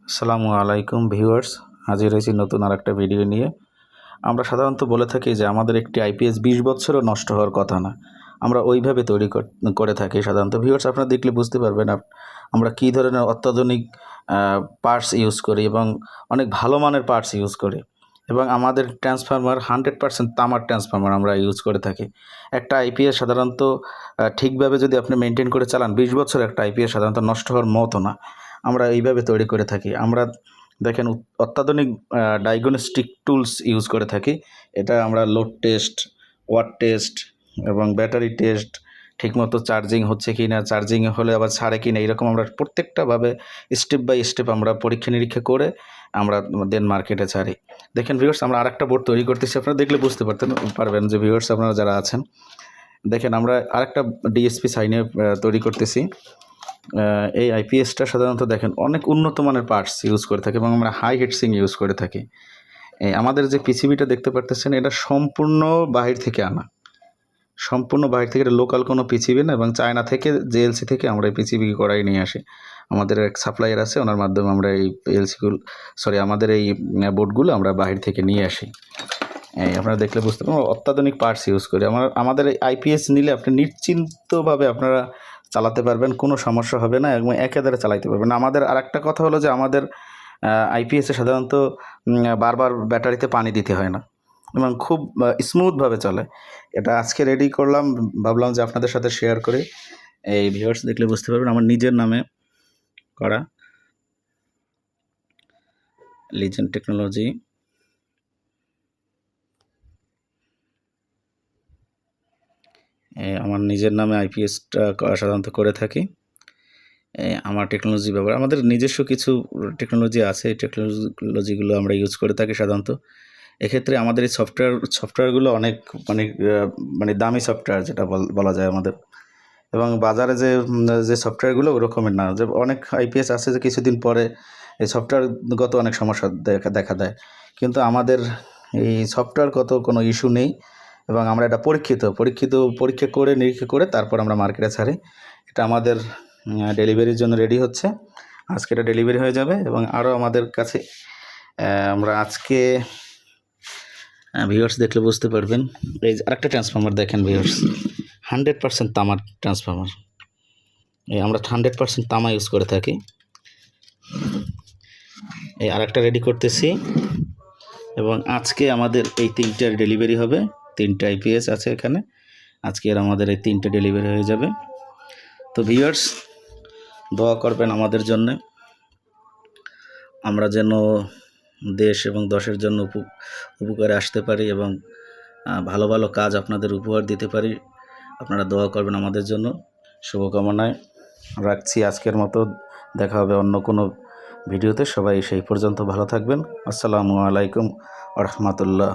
আসসালামু আলাইকুম ভিউয়ার্স, হাজির হয়েছি নতুন আরেকটা ভিডিও নিয়ে। আমরা সাধারণত বলে থাকি যে আমাদের একটি আইপিএস 20 বছরও নষ্ট হওয়ার কথা না। আমরা ওইভাবে তৈরি করে থাকি সাধারণত। ভিউয়ার্স, আপনারা দেখলে বুঝতে পারবেন আমরা কী ধরনের অত্যাধুনিক পার্টস ইউজ করি এবং অনেক ভালো মানের পার্টস ইউজ করি। এবং আমাদের ট্রান্সফরমার 100% তামার ট্রান্সফরমার আমরা ইউজ করে থাকি। একটা আইপিএস সাধারণত ঠিকভাবে যদি আপনি মেনটেন করে চালান, 20 বছর একটা আইপিএস সাধারণত নষ্ট হওয়ার মতো না। আমরা এইভাবে তৈরি করে থাকি। আমরা দেখেন অত্যাধুনিক ডায়াগনস্টিক টুলস ইউজ করে থাকি। এটা আমরা লোড টেস্ট, ওয়াট টেস্ট এবং ব্যাটারি টেস্ট, ঠিকমতো চার্জিং হচ্ছে কি না, চার্জিং হলে আবার ছাড়ে কি না, এরকম আমরা প্রত্যেকটাভাবে স্টেপ বাই স্টেপ আমরা পরীক্ষা নিরীক্ষা করে আমরা দেন মার্কেটে ছাড়ি। দেখেন ভিউয়ার্স, আমরা আরেকটা বোর্ড তৈরি করতেছি। আপনারা দেখলে বুঝতে পারবেন যে ভিউয়ার্স আপনারা যারা আছেন, দেখেন আমরা আরেকটা ডিএসপি সাইনে তৈরি করতেছি। এই আইপিএসটা সাধারণত দেখেন অনেক উন্নত মানের পার্টস ইউজ করে থাকি এবং আমরা হাই হিটসিং ইউজ করে থাকি। আমাদের যে পিসিবিটা দেখতে পারতেছেন, এটা সম্পূর্ণ বাহির থেকে আনা, সম্পূর্ণ বাহির থেকে। এটা লোকাল কোনো পিসিবি না এবং চায়না থেকে, জেএলসি থেকে আমরা এই পিসিবি করাই নিয়ে আসি। আমাদের এক সাপ্লায়ার আছে, ওনার মাধ্যমে আমরা এই আমাদের এই বোর্ডগুলো আমরা বাহির থেকে নিয়ে আসি। আপনারা দেখলে বুঝতে পারবেন অত্যাধুনিক পার্টস ইউজ করি। আমাদের এই আইপিএস নিলে আপনি নিশ্চিন্তভাবে আপনারা চালাতে পারবেন, কোনো সমস্যা হবে না এবং একেবারে চালাইতে পারবেন। আমাদের আরেকটা কথা হলো যে আমাদের আইপিএসে সাধারণত বারবার ব্যাটারিতে পানি দিতে হয় না এবং খুব স্মুথভাবে চলে। এটা আজকে রেডি করলাম, ভাবলাম যে আপনাদের সাথে শেয়ার করি। এই ভিউয়ার্স দেখলে বুঝতে পারবেন আমার নিজের নামে করা লিজেন্ড টেকনোলজি। আমার নিজের নামে আইপিএসটা সাধারণত করে থাকি। আমার টেকনোলজি ব্যবহার, আমাদের নিজস্ব কিছু টেকনোলজি আছে, এই টেকনোলজিগুলো আমরা ইউজ করে থাকি সাধারণত। এক্ষেত্রে আমাদের এই সফটওয়্যারগুলো অনেক মানে দামি সফটওয়্যার যেটা বলা যায় আমাদের। এবং বাজারে যে সফটওয়্যারগুলো ওরকমের না, যে অনেক আইপিএস আছে যে কিছুদিন পরে এই সফটওয়্যারগত অনেক সমস্যা দেখা দেয়, কিন্তু আমাদের এই সফটওয়্যারগত কোনো ইস্যু নেই এবং আমরা এটা পরীক্ষা করে নিরীক্ষা করে তারপর আমরা মার্কেটে ছাড়ি। এটা আমাদের ডেলিভারির জন্য রেডি হচ্ছে। আজকে এটা ডেলিভারি হয়ে যাবে এবং আরও আমাদের কাছে আমরা আজকে ভিউয়ার্স দেখলে বুঝতে পারবেন। এই আরেকটা ট্রান্সফরমার দেখেন ভিউয়ার্স, 100% তামার ট্রান্সফরমার। আমরা 100% তামা ইউজ করে থাকি। এই আরেকটা রেডি করতেছি এবং আজকে আমাদের এই 3টার ডেলিভারি হবে। 3টা আইপিএস আছে এখানে, আজকে আমাদের এই 3টে ডেলিভারি হয়ে যাবে। তো ভিউয়ার্স, দোয়া করবেন আমাদের জন্য, আমরা যেন দেশ এবং দশের জন্য উপকারে আসতে পারি এবং ভালো ভালো কাজ আপনাদের উপহার দিতে পারি। আপনারা দোয়া করবেন আমাদের জন্য, শুভকামনায় রাখছি। আজকের মতো দেখা হবে অন্য কোনো ভিডিওতে। সবাই সেই পর্যন্ত ভালো থাকবেন। আসসালামু আলাইকুম ওয়া রাহমাতুল্লাহ।